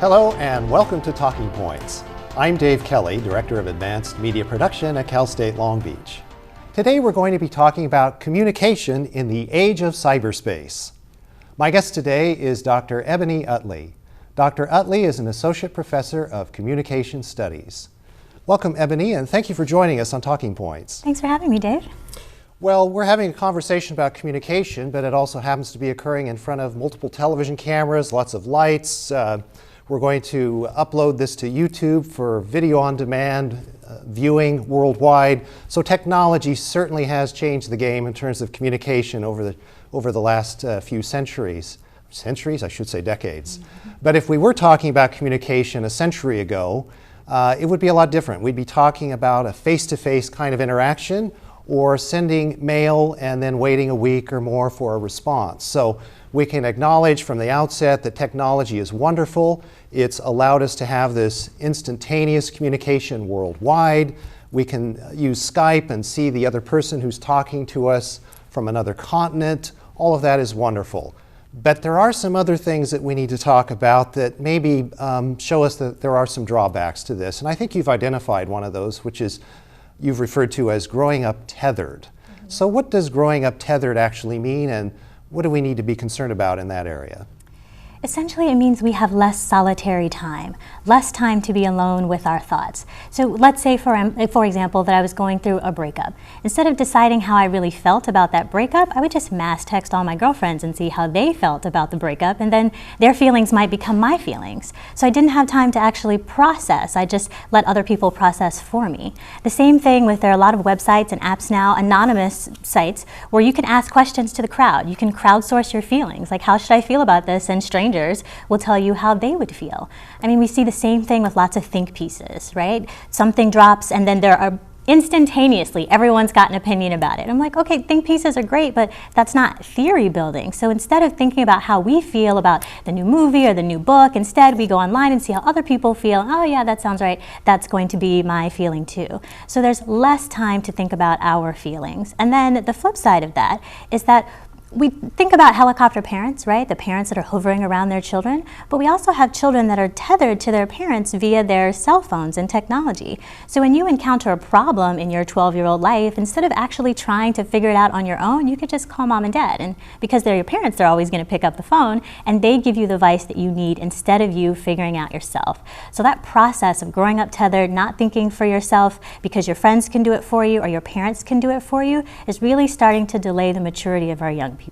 Hello and welcome to Talking Points. I'm Dave Kelly, Director of Advanced Media Production at Cal State Long Beach. Today we're going to be talking about communication in the age of cyberspace. My guest today is Dr. Ebony Utley. Dr. Utley is an Associate Professor of Communication Studies. Welcome, Ebony, and thank you for joining us on Talking Points. Thanks for having me, Dave. Well, we're having a conversation about communication, but it also happens to be occurring in front of multiple television cameras, lots of lights. We're going to upload this to YouTube for video on demand viewing worldwide. So technology certainly has changed the game in terms of communication over the last few centuries. Centuries? I should say decades. But if we were talking about communication a century ago, it would be a lot different. We'd be talking about a face-to-face kind of interaction or sending mail and then waiting a week or more for a response. So we can acknowledge from the outset that technology is wonderful. It's allowed us to have this instantaneous communication worldwide. We can use Skype and see the other person who's talking to us from another continent. All of that is wonderful. But there are some other things that we need to talk about that maybe show us that there are some drawbacks to this. And I think you've identified one of those, which is you've referred to as growing up tethered. So what does growing up tethered actually mean, and what do we need to be concerned about in that area? Essentially, it means we have less solitary time, less time to be alone with our thoughts. So let's say, for example, that I was going through a breakup. Instead of deciding how I really felt about that breakup, I would just mass text all my girlfriends and see how they felt about the breakup, and then their feelings might become my feelings. So I didn't have time to actually process. I just let other people process for me. The same thing with, there are a lot of websites and apps now, anonymous sites, where you can ask questions to the crowd. You can crowdsource your feelings, like how should I feel about this, and strangers will tell you how they would feel. I mean, we see the same thing with lots of think pieces, right? Something drops and then there are instantaneously, everyone's got an opinion about it. I'm like, okay, think pieces are great, but that's not theory building. So instead of thinking about how we feel about the new movie or the new book, instead we go online and see how other people feel. Oh yeah, that sounds right. That's going to be my feeling too. So there's less time to think about our feelings. And then the flip side of that is that we think about helicopter parents, right? The parents that are hovering around their children, but we also have children that are tethered to their parents via their cell phones and technology. So when you encounter a problem in your 12-year-old life, instead of actually trying to figure it out on your own, you could just call mom and dad. And because they're your parents, they're always going to pick up the phone and they give you the advice that you need instead of you figuring out yourself. So that process of growing up tethered, not thinking for yourself because your friends can do it for you or your parents can do it for you, is really starting to delay the maturity of our young people.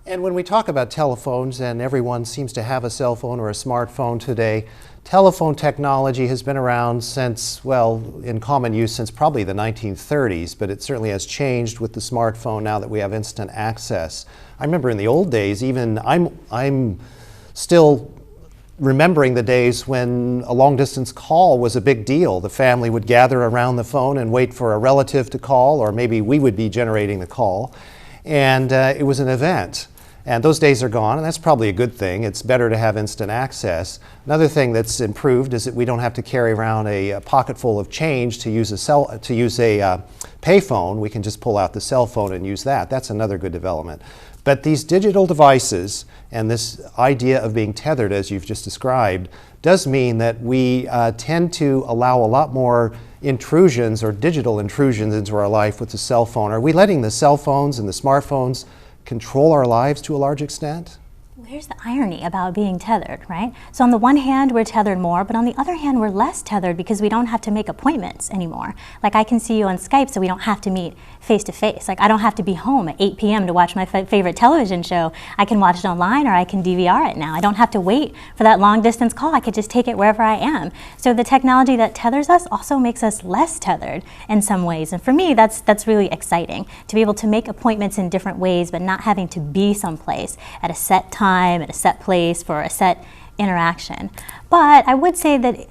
And when we talk about telephones, and everyone seems to have a cell phone or a smartphone today, telephone technology has been around since, well, in common use since probably the 1930s, but it certainly has changed with the smartphone now that we have instant access. I remember in the old days, even I'm still remembering the days when a long-distance call was a big deal. The family would gather around the phone and wait for a relative to call, or maybe we would be generating the call. And it was an event. And those days are gone, and that's probably a good thing. It's better to have instant access. Another thing that's improved is that we don't have to carry around a pocket full of change to use a payphone. We can just pull out the cell phone and use that. That's another good development. But these digital devices and this idea of being tethered, as you've just described, does mean that we tend to allow a lot more intrusions or digital intrusions into our life with the cell phone. Are we letting the cell phones and the smartphones control our lives to a large extent? Here's the irony about being tethered, right? So on the one hand, we're tethered more, but on the other hand, we're less tethered because we don't have to make appointments anymore. Like I can see you on Skype, so we don't have to meet face to face. Like I don't have to be home at 8 p.m. to watch my favorite television show. I can watch it online or I can DVR it now. I don't have to wait for that long distance call. I could just take it wherever I am. So the technology that tethers us also makes us less tethered in some ways. And for me, that's really exciting to be able to make appointments in different ways, but not having to be someplace at a set time, at a set place for a set interaction. But I would say that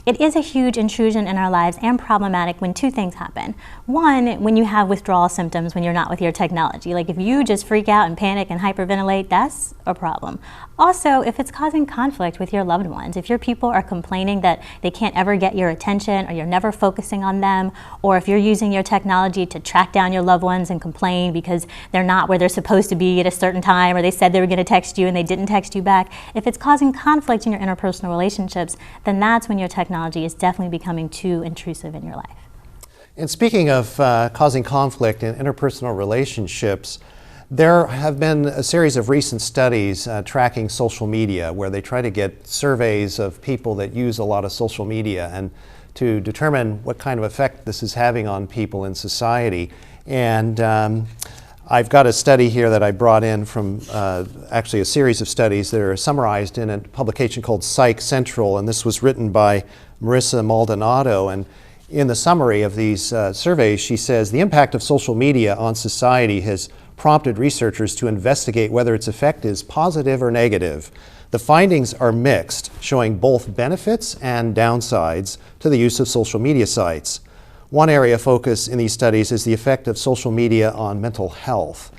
it is a huge intrusion in our lives and problematic when two things happen. One, when you have withdrawal symptoms when you're not with your technology. Like if you just freak out and panic and hyperventilate, that's a problem. Also, if it's causing conflict with your loved ones, if your people are complaining that they can't ever get your attention or you're never focusing on them, or if you're using your technology to track down your loved ones and complain because they're not where they're supposed to be at a certain time, or they said they were going to text you and they didn't text you back, if it's causing conflict in your interpersonal relationships, then that's when your technology is definitely becoming too intrusive in your life. And speaking of causing conflict in interpersonal relationships, there have been a series of recent studies tracking social media where they try to get surveys of people that use a lot of social media and to determine what kind of effect this is having on people in society. And I've got a study here that I brought in from actually a series of studies that are summarized in a publication called Psych Central, and this was written by Marissa Maldonado. And in the summary of these surveys, she says, the impact of social media on society has prompted researchers to investigate whether its effect is positive or negative. The findings are mixed, showing both benefits and downsides to the use of social media sites. One area of focus in these studies is the effect of social media on mental health.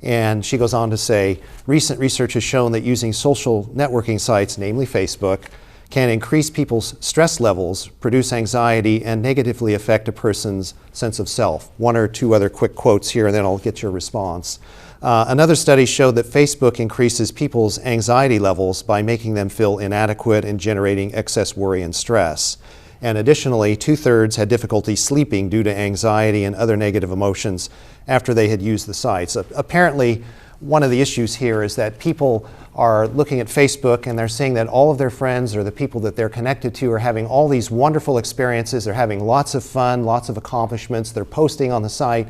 And she goes on to say, recent research has shown that using social networking sites, namely Facebook, can increase people's stress levels, produce anxiety, and negatively affect a person's sense of self. One or two other quick quotes here, and then I'll get your response. Another study showed that Facebook increases people's anxiety levels by making them feel inadequate and generating excess worry and stress. And additionally, 2/3 had difficulty sleeping due to anxiety and other negative emotions after they had used the sites. Apparently, one of the issues here is that people are looking at Facebook and they're seeing that all of their friends or the people that they're connected to are having all these wonderful experiences. They're having lots of fun, lots of accomplishments. They're posting on the site.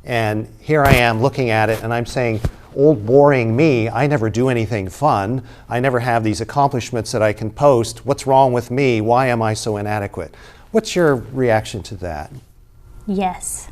And here I am looking at it and I'm saying, old boring me, I never do anything fun. I never have these accomplishments that I can post. What's wrong with me? Why am I so inadequate? What's your reaction to that? Yes.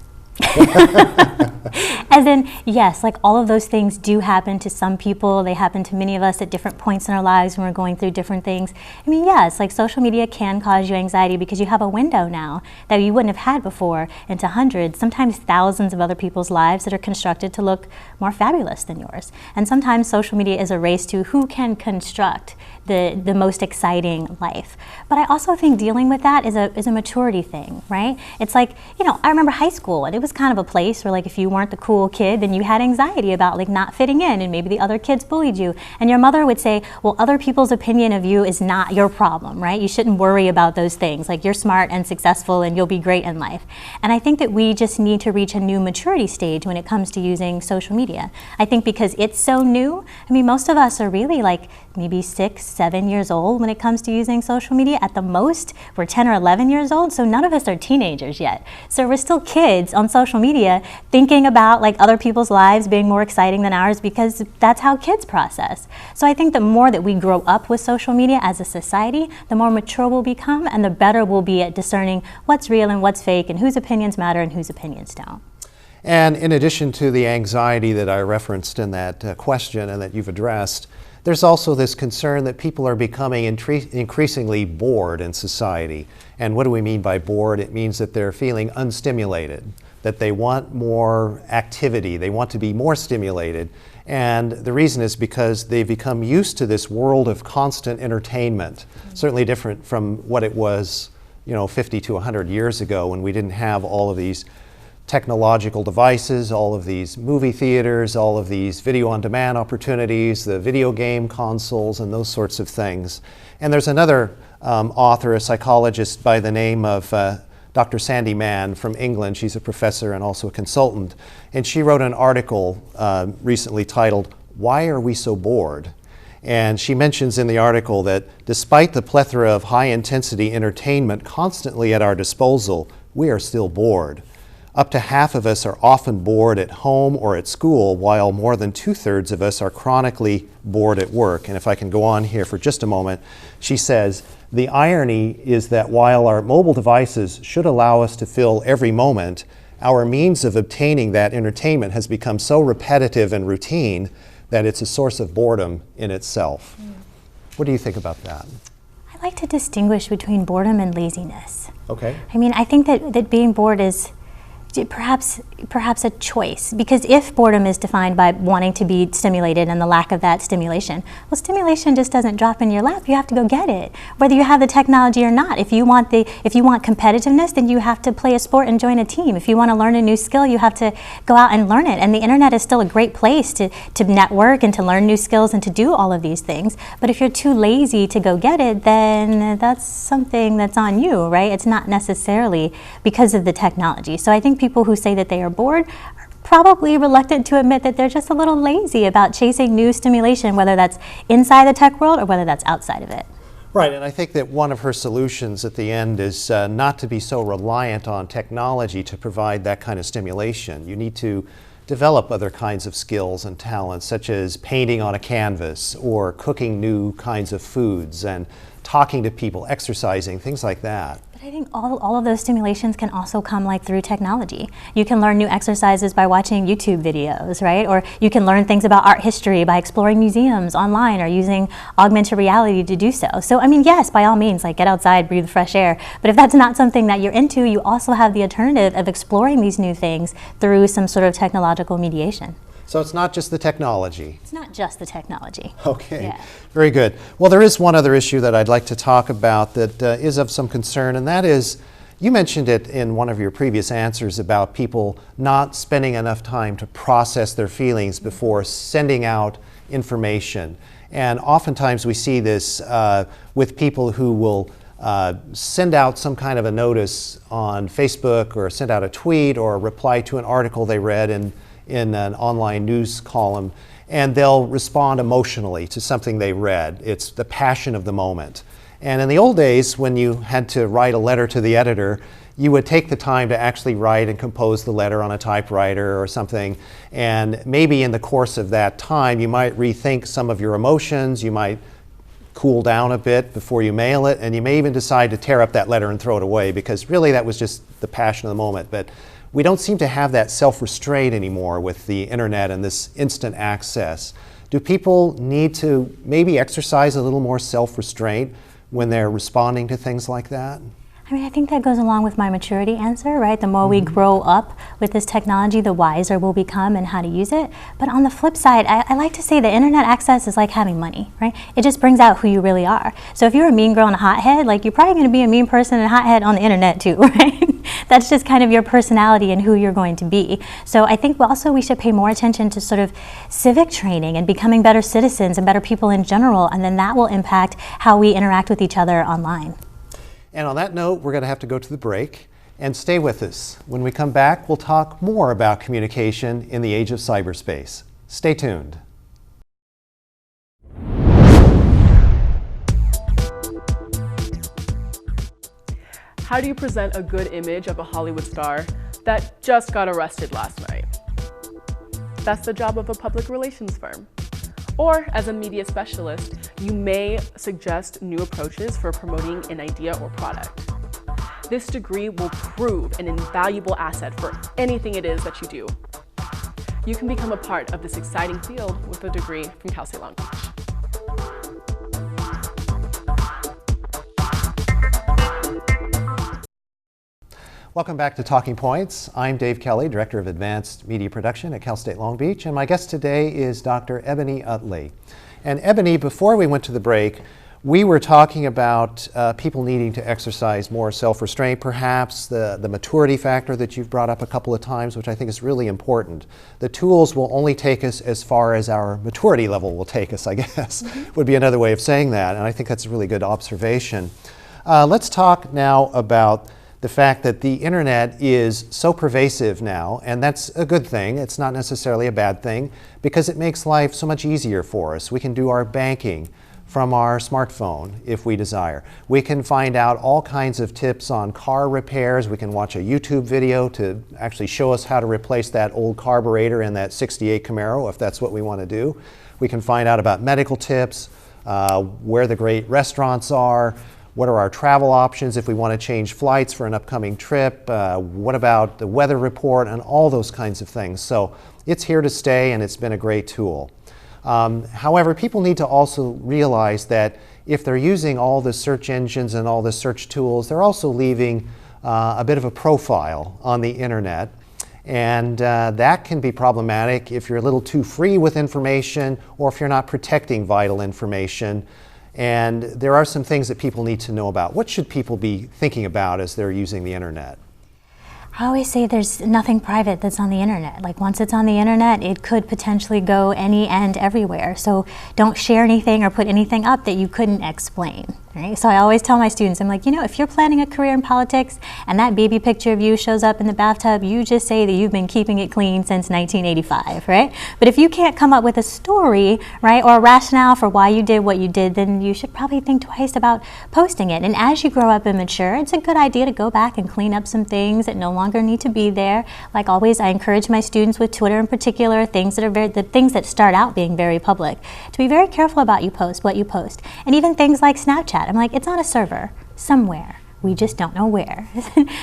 As in, yes, like all of those things do happen to some people. They happen to many of us at different points in our lives when we're going through different things. I mean, yes, like social media can cause you anxiety because you have a window now that you wouldn't have had before into hundreds, sometimes thousands of other people's lives that are constructed to look more fabulous than yours. And sometimes social media is a race to who can construct the most exciting life. But I also think dealing with that is a maturity thing, right? It's like, you know, I remember high school and it was kind of a place where like if you weren't the cool kid, then you had anxiety about like not fitting in and maybe the other kids bullied you. And your mother would say, well, other people's opinion of you is not your problem, right? You shouldn't worry about those things. Like you're smart and successful and you'll be great in life. And I think that we just need to reach a new maturity stage when it comes to using social media. I think because it's so new, I mean, most of us are really like maybe 6, 7 years old when it comes to using social media. At the most, we're 10 or 11 years old, so none of us are teenagers yet. So we're still kids on social media thinking about like other people's lives being more exciting than ours because that's how kids process. So I think the more that we grow up with social media as a society, the more mature we'll become and the better we'll be at discerning what's real and what's fake and whose opinions matter and whose opinions don't. And in addition to the anxiety that I referenced in that question and that you've addressed, there's also this concern that people are becoming increasingly bored in society. And what do we mean by bored? It means that they're feeling unstimulated, that they want more activity, they want to be more stimulated. And the reason is because they've become used to this world of constant entertainment, certainly different from what it was, 50 to 100 years ago when we didn't have all of these technological devices, all of these movie theaters, all of these video-on-demand opportunities, the video game consoles, and those sorts of things. And there's another author, a psychologist by the name of Dr. Sandy Mann from England. She's a professor and also a consultant. And she wrote an article recently titled, "Why Are We So Bored?" And she mentions in the article that despite the plethora of high-intensity entertainment constantly at our disposal, we are still bored. Up to half of us are often bored at home or at school, while more than 2/3 of us are chronically bored at work. And if I can go on here for just a moment, she says, the irony is that while our mobile devices should allow us to fill every moment, our means of obtaining that entertainment has become so repetitive and routine that it's a source of boredom in itself. What do you think about that? I like to distinguish between boredom and laziness. Okay. I mean, I think that being bored is perhaps a choice, because if boredom is defined by wanting to be stimulated and the lack of that stimulation, well, stimulation just doesn't drop in your lap. You have to go get it, whether you have the technology or not. If you want competitiveness, then you have to play a sport and join a team. If you want to learn a new skill, you have to go out and learn it. And the internet is still a great place to network and to learn new skills and to do all of these things. But if you're too lazy to go get it, then that's something that's on you, right? It's not necessarily because of the technology. So I think people who say that they are bored are probably reluctant to admit that they're just a little lazy about chasing new stimulation, whether that's inside the tech world or whether that's outside of it. Right, and I think that one of her solutions at the end is not to be so reliant on technology to provide that kind of stimulation. You need to develop other kinds of skills and talents, such as painting on a canvas or cooking new kinds of foods and talking to people, exercising, things like that. I think all of those stimulations can also come like through technology. You can learn new exercises by watching YouTube videos, right? Or you can learn things about art history by exploring museums online or using augmented reality to do so. So I mean, yes, by all means, like get outside, breathe fresh air. But if that's not something that you're into, you also have the alternative of exploring these new things through some sort of technological mediation. So it's not just the technology. It's not just the technology. Okay, Yeah. Very good. Well, there is one other issue that I'd like to talk about that is of some concern, and that is, you mentioned it in one of your previous answers about people not spending enough time to process their feelings before sending out information. And oftentimes we see this with people who will send out some kind of a notice on Facebook or send out a tweet or reply to an article they read in an online news column, and they'll respond emotionally to something they read. It's the passion of the moment. And in the old days, when you had to write a letter to the editor, you would take the time to actually write and compose the letter on a typewriter or something, and maybe in the course of that time you might rethink some of your emotions, you might cool down a bit before you mail it, and you may even decide to tear up that letter and throw it away, because really that was just the passion of the moment. But we don't seem to have that self-restraint anymore with the internet and this instant access. Do people need to maybe exercise a little more self-restraint when they're responding to things like that? I mean, I think that goes along with my maturity answer, right? The more we grow up with this technology, the wiser we'll become in how to use it. But on the flip side, I like to say that internet access is like having money, right? It just brings out who you really are. So if you're a mean girl and a hothead, like you're probably going to be a mean person and a hothead on the internet too, right? That's just kind of your personality and who you're going to be. So I think also we should pay more attention to sort of civic training and becoming better citizens and better people in general, and then that will impact how we interact with each other online. And on that note, we're going to have to go to the break, and stay with us. When we come back, we'll talk more about communication in the age of cyberspace. Stay tuned. How do you present a good image of a Hollywood star that just got arrested last night? That's the job of a public relations firm. Or as a media specialist, you may suggest new approaches for promoting an idea or product. This degree will prove an invaluable asset for anything it is that you do. You can become a part of this exciting field with a degree from Cal State Long Beach. Welcome back to Talking Points. I'm Dave Kelly, Director of Advanced Media Production at Cal State Long Beach, and my guest today is Dr. Ebony Utley. And Ebony, before we went to the break, we were talking about people needing to exercise more self-restraint, perhaps, the maturity factor that you've brought up a couple of times, which I think is really important. The tools will only take us as far as our maturity level will take us, I guess, would be another way of saying that, and I think that's a really good observation. Let's talk now about the fact that the internet is so pervasive now, and that's a good thing. It's not necessarily a bad thing, because it makes life so much easier for us. We can do our banking from our smartphone if we desire. We can find out all kinds of tips on car repairs. We can watch a YouTube video to actually show us how to replace that old carburetor in that 68 Camaro if that's what we want to do. We can find out about medical tips, where the great restaurants are, what are our travel options if we want to change flights for an upcoming trip, what about the weather report, and all those kinds of things. So it's here to stay, and it's been a great tool. However, people need to also realize that if they're using all the search engines and all the search tools, they're also leaving a bit of a profile on the internet. And that can be problematic if you're a little too free with information or if you're not protecting vital information. And there are some things that people need to know about. What should people be thinking about as they're using the internet? I always say there's nothing private that's on the internet. Like once it's on the internet, it could potentially go any and everywhere. So don't share anything or put anything up that you couldn't explain. Right? So I always tell my students, I'm like, if you're planning a career in politics and that baby picture of you shows up in the bathtub, you just say that you've been keeping it clean since 1985, right? But if you can't come up with a story, right, or a rationale for why you did what you did, then you should probably think twice about posting it. And as you grow up and mature, it's a good idea to go back and clean up some things that no longer need to be there. Like always, I encourage my students with Twitter in particular, things that are the things that start out being very public, to be very careful about what you post. And even things like Snapchat. I'm like, it's on a server somewhere. We just don't know where.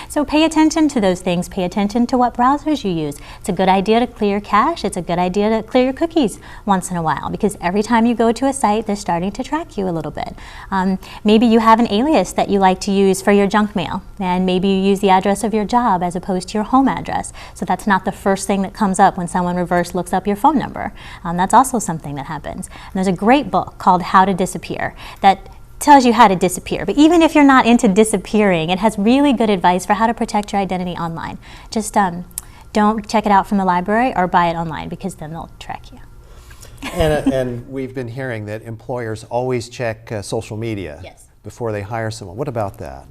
So pay attention to those things. Pay attention to what browsers you use. It's a good idea to clear cache. It's a good idea to clear your cookies once in a while, because every time you go to a site, they're starting to track you a little bit. Maybe you have an alias that you like to use for your junk mail, and maybe you use the address of your job as opposed to your home address. So that's not the first thing that comes up when someone reverse looks up your phone number. That's also something that happens. And there's a great book called How to Disappear that tells you how to disappear. But even if you're not into disappearing, it has really good advice for how to protect your identity online. Just don't check it out from the library or buy it online, because then they'll track you. And we've been hearing that employers always check social media before they hire someone. What about that?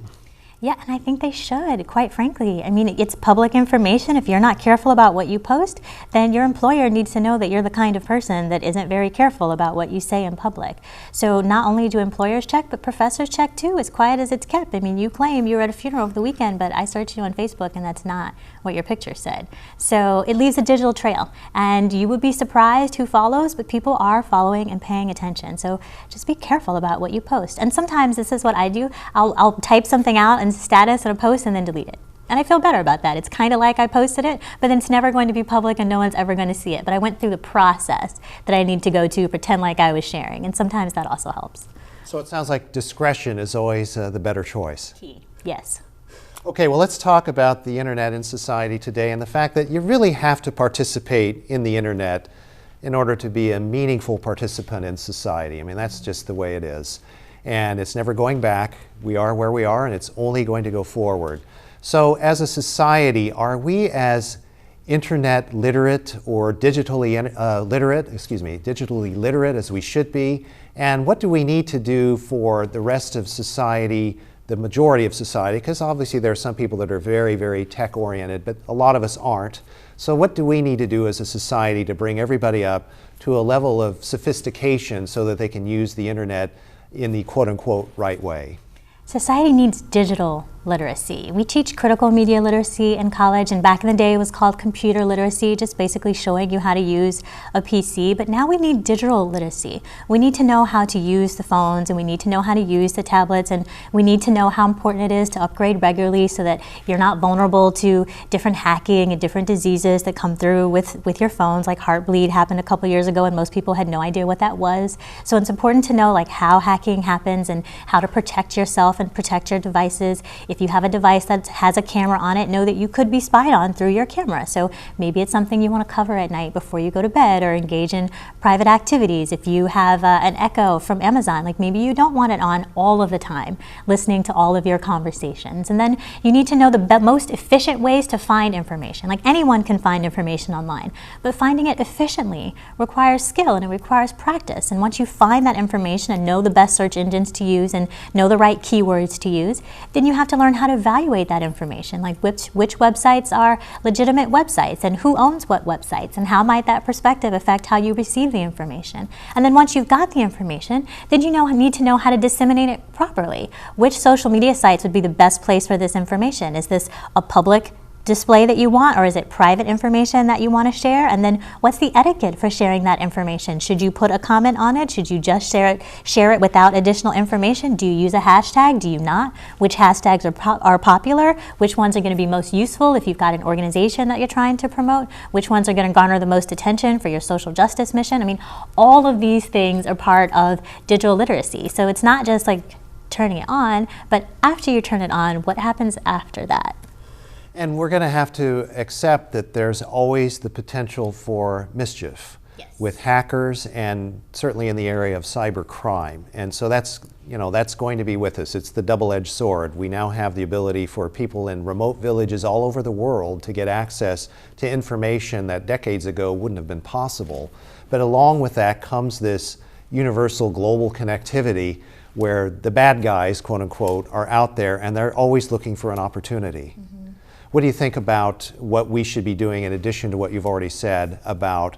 Yeah, and I think they should, quite frankly. I mean, it's public information. If you're not careful about what you post, then your employer needs to know that you're the kind of person that isn't very careful about what you say in public. So not only do employers check, but professors check too, as quiet as it's kept. I mean, you claim you were at a funeral over the weekend, but I searched you on Facebook and that's not what your picture said. So it leaves a digital trail, and you would be surprised who follows, but people are following and paying attention. So just be careful about what you post. And sometimes this is what I do. I'll type something out and status on a post and then delete it. And I feel better about that. It's kind of like I posted it, but then it's never going to be public and no one's ever going to see it. But I went through the process that I need to go to pretend like I was sharing, and sometimes that also helps. So it sounds like discretion is always the better choice. Key. Yes. Okay, well, let's talk about the internet in society today and the fact that you really have to participate in the internet in order to be a meaningful participant in society. I mean, that's just the way it is. And it's never going back. We are where we are, and it's only going to go forward. So as a society, are we as internet literate or digitally literate as we should be? And what do we need to do for the rest of society, the majority of society? Because obviously there are some people that are very, very tech-oriented, but a lot of us aren't. So what do we need to do as a society to bring everybody up to a level of sophistication so that they can use the internet in the quote-unquote right way? Society needs digital literacy. We teach critical media literacy in college, and back in the day it was called computer literacy, just basically showing you how to use a PC. But now we need digital literacy. We need to know how to use the phones, and we need to know how to use the tablets, and we need to know how important it is to upgrade regularly so that you're not vulnerable to different hacking and different diseases that come through with your phones. Like Heartbleed happened a couple years ago and most people had no idea what that was. So it's important to know like how hacking happens and how to protect yourself and protect your devices. If you have a device that has a camera on it, know that you could be spied on through your camera. So maybe it's something you want to cover at night before you go to bed or engage in private activities. If you have an Echo from Amazon, like maybe you don't want it on all of the time, listening to all of your conversations. And then you need to know the most efficient ways to find information. Like anyone can find information online, but finding it efficiently requires skill and it requires practice. And once you find that information and know the best search engines to use and know the right keywords to use, then you have to learn how to evaluate that information, like which websites are legitimate websites and who owns what websites and how might that perspective affect how you receive the information. And then once you've got the information, then you need to know how to disseminate it properly. Which social media sites would be the best place for this information? Is this a public display that you want, or is it private information that you want to share? And then what's the etiquette for sharing that information? Should you put a comment on it? Should you just share it without additional information? Do you use a hashtag? Do you not? Which hashtags are popular? Which ones are going to be most useful if you've got an organization that you're trying to promote? Which ones are going to garner the most attention for your social justice mission? I mean, all of these things are part of digital literacy. So it's not just like turning it on, but after you turn it on, what happens after that? And we're going to have to accept that there's always the potential for mischief with hackers, and certainly in the area of cyber crime. And so that's going to be with us. It's the double-edged sword. We now have the ability for people in remote villages all over the world to get access to information that decades ago wouldn't have been possible. But along with that comes this universal global connectivity where the bad guys, quote unquote, are out there and they're always looking for an opportunity. What do you think about what we should be doing in addition to what you've already said about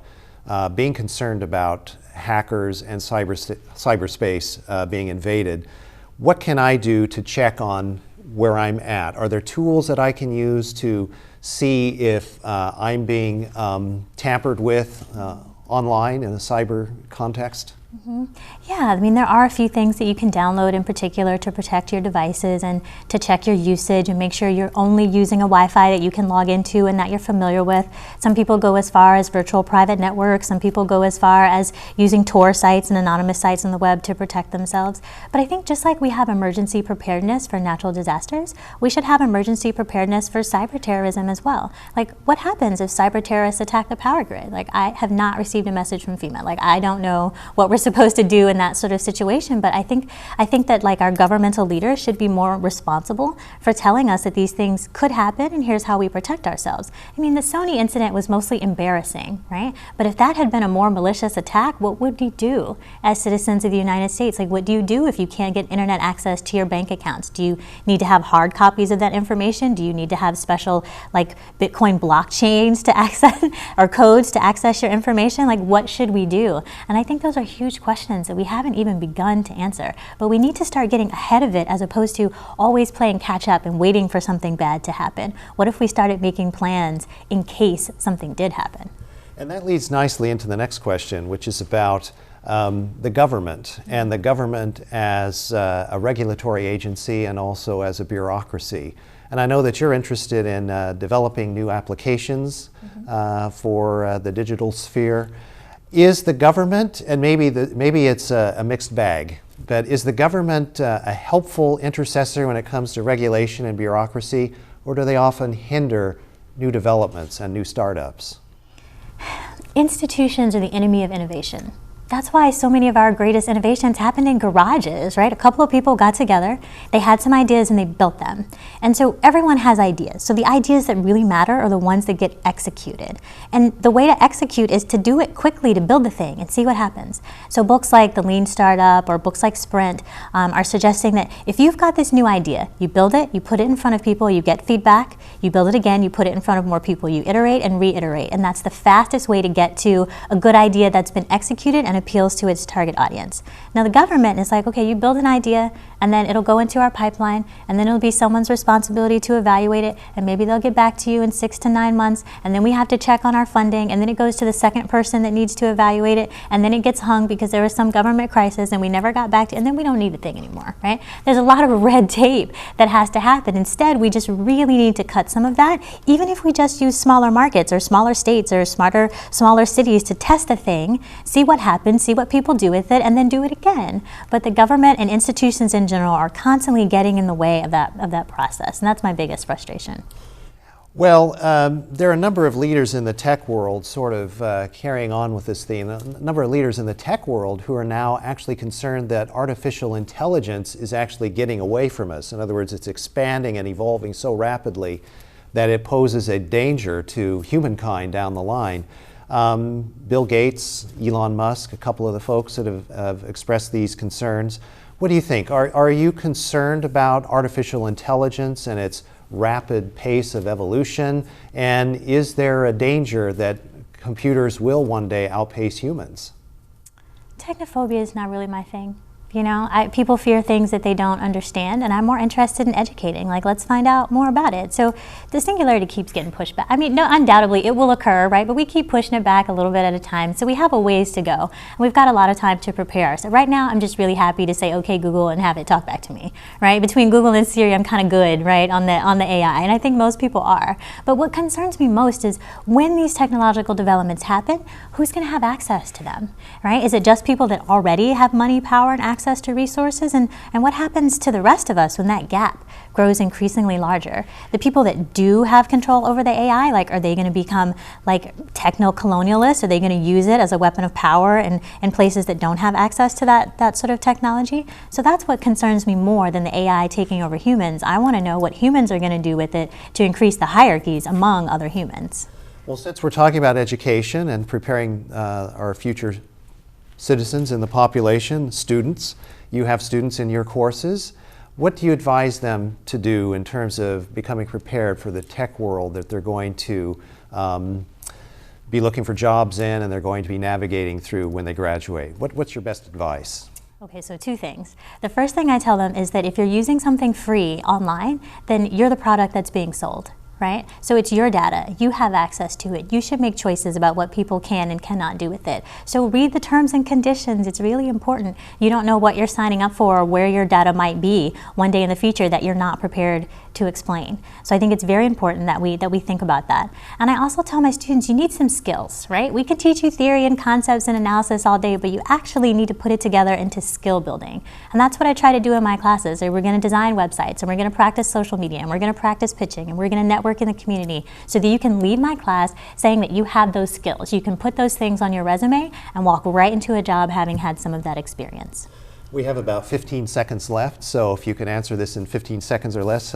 being concerned about hackers and cyberspace being invaded? What can I do to check on where I'm at? Are there tools that I can use to see if I'm being tampered with online in a cyber context? Yeah, I mean, there are a few things that you can download in particular to protect your devices and to check your usage and make sure you're only using a Wi-Fi that you can log into and that you're familiar with. Some people go as far as virtual private networks. Some people go as far as using Tor sites and anonymous sites on the web to protect themselves. But I think just like we have emergency preparedness for natural disasters, we should have emergency preparedness for cyber terrorism as well. Like, what happens if cyber terrorists attack the power grid? Like, I have not received a message from FEMA. Like, I don't know what we're supposed to do in that sort of situation, but I think that like our governmental leaders should be more responsible for telling us that these things could happen and here's how we protect ourselves. I mean, the Sony incident was mostly embarrassing, right? But if that had been a more malicious attack, what would we do as citizens of the United States? Like, what do you do if you can't get internet access to your bank accounts? Do you need to have hard copies of that information? Do you need to have special like Bitcoin blockchains to access or codes to access your information? Like, what should we do? And I think those are huge questions that we haven't even begun to answer, but we need to start getting ahead of it as opposed to always playing catch up and waiting for something bad to happen. What if we started making plans in case something did happen? And that leads nicely into the next question, which is about the government and the government as a regulatory agency and also as a bureaucracy. And I know that you're interested in developing new applications for the digital sphere. Is the government, and maybe it's a mixed bag, but is the government a helpful intercessor when it comes to regulation and bureaucracy, or do they often hinder new developments and new startups? Institutions are the enemy of innovation. That's why so many of our greatest innovations happened in garages, right? A couple of people got together, they had some ideas and they built them. And so everyone has ideas. So the ideas that really matter are the ones that get executed. And the way to execute is to do it quickly, to build the thing and see what happens. So books like The Lean Startup or books like Sprint are suggesting that if you've got this new idea, you build it, you put it in front of people, you get feedback, you build it again, you put it in front of more people, you iterate and reiterate. And that's the fastest way to get to a good idea that's been executed and appeals to its target audience. Now the government is like, okay, you build an idea and then it'll go into our pipeline and then it'll be someone's responsibility to evaluate it and maybe they'll get back to you in 6 to 9 months and then we have to check on our funding and then it goes to the second person that needs to evaluate it and then it gets hung because there was some government crisis and we never got back to it and then we don't need the thing anymore, right? There's a lot of red tape that has to happen. Instead, we just really need to cut some of that, even if we just use smaller markets or smaller states or smaller cities to test the thing, see what happens, see what people do with it, and then do it again. But the government and institutions in general are constantly getting in the way of that process, and that's my biggest frustration. Well, there are a number of leaders in the tech world sort of carrying on with this theme, a number of leaders in the tech world who are now actually concerned that artificial intelligence is actually getting away from us. In other words, it's expanding and evolving so rapidly that it poses a danger to humankind down the line. Bill Gates, Elon Musk, a couple of the folks that have expressed these concerns. What do you think? Are you concerned about artificial intelligence and its rapid pace of evolution? And is there a danger that computers will one day outpace humans? Technophobia is not really my thing. You know, people fear things that they don't understand, and I'm more interested in educating. Like, let's find out more about it. So the singularity keeps getting pushed back. I mean, no, undoubtedly it will occur, right? But we keep pushing it back a little bit at a time. So we have a ways to go. And we've got a lot of time to prepare. So right now, I'm just really happy to say, okay, Google, and have it talk back to me, right? Between Google and Siri, I'm kind of good, right, on the AI, and I think most people are. But what concerns me most is when these technological developments happen, who's going to have access to them, right? Is it just people that already have money, power, and access to resources? And what happens to the rest of us when that gap grows increasingly larger? The people that do have control over the AI, like, are they going to become like techno-colonialists? Are they going to use it as a weapon of power in places that don't have access to that sort of technology? So that's what concerns me more than the AI taking over humans. I want to know what humans are going to do with it to increase the hierarchies among other humans. Well, since we're talking about education and preparing our future citizens in the population, students, you have students in your courses. What do you advise them to do in terms of becoming prepared for the tech world that they're going to be looking for jobs in and they're going to be navigating through when they graduate? What's your best advice? Okay, so two things. The first thing I tell them is that if you're using something free online, then you're the product that's being sold, right? So it's your data. You have access to it. You should make choices about what people can and cannot do with it. So read the terms and conditions. It's really important. You don't know what you're signing up for or where your data might be one day in the future that you're not prepared to explain. So I think it's very important that we think about that. And I also tell my students, you need some skills, right? We can teach you theory and concepts and analysis all day, but you actually need to put it together into skill building. And that's what I try to do in my classes. We're going to design websites, and we're going to practice social media, and we're going to practice pitching, and we're going to network in the community so that you can leave my class saying that you have those skills. You can put those things on your resume and walk right into a job having had some of that experience. We have about 15 seconds left, so if you can answer this in 15 seconds or less,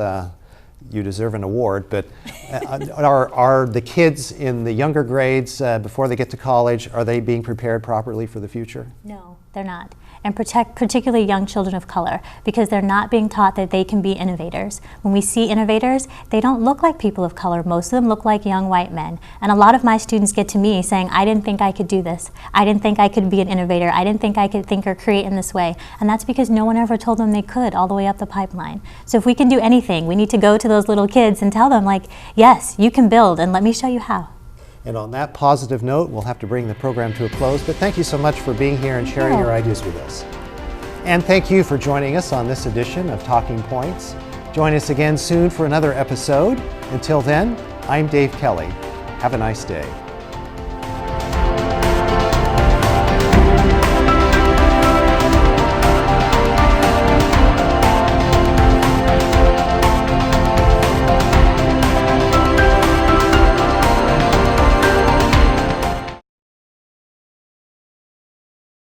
you deserve an award. But are the kids in the younger grades, before they get to college, are they being prepared properly for the future? No, they're not. And particularly young children of color, because they're not being taught that they can be innovators. When we see innovators, they don't look like people of color. Most of them look like young white men. And a lot of my students get to me saying, I didn't think I could do this. I didn't think I could be an innovator. I didn't think I could think or create in this way. And that's because no one ever told them they could all the way up the pipeline. So if we can do anything, we need to go to those little kids and tell them, like, yes, you can build, and let me show you how. And on that positive note, we'll have to bring the program to a close. But thank you so much for being here and sharing your ideas with us. And thank you for joining us on this edition of Talking Points. Join us again soon for another episode. Until then, I'm Dave Kelly. Have a nice day.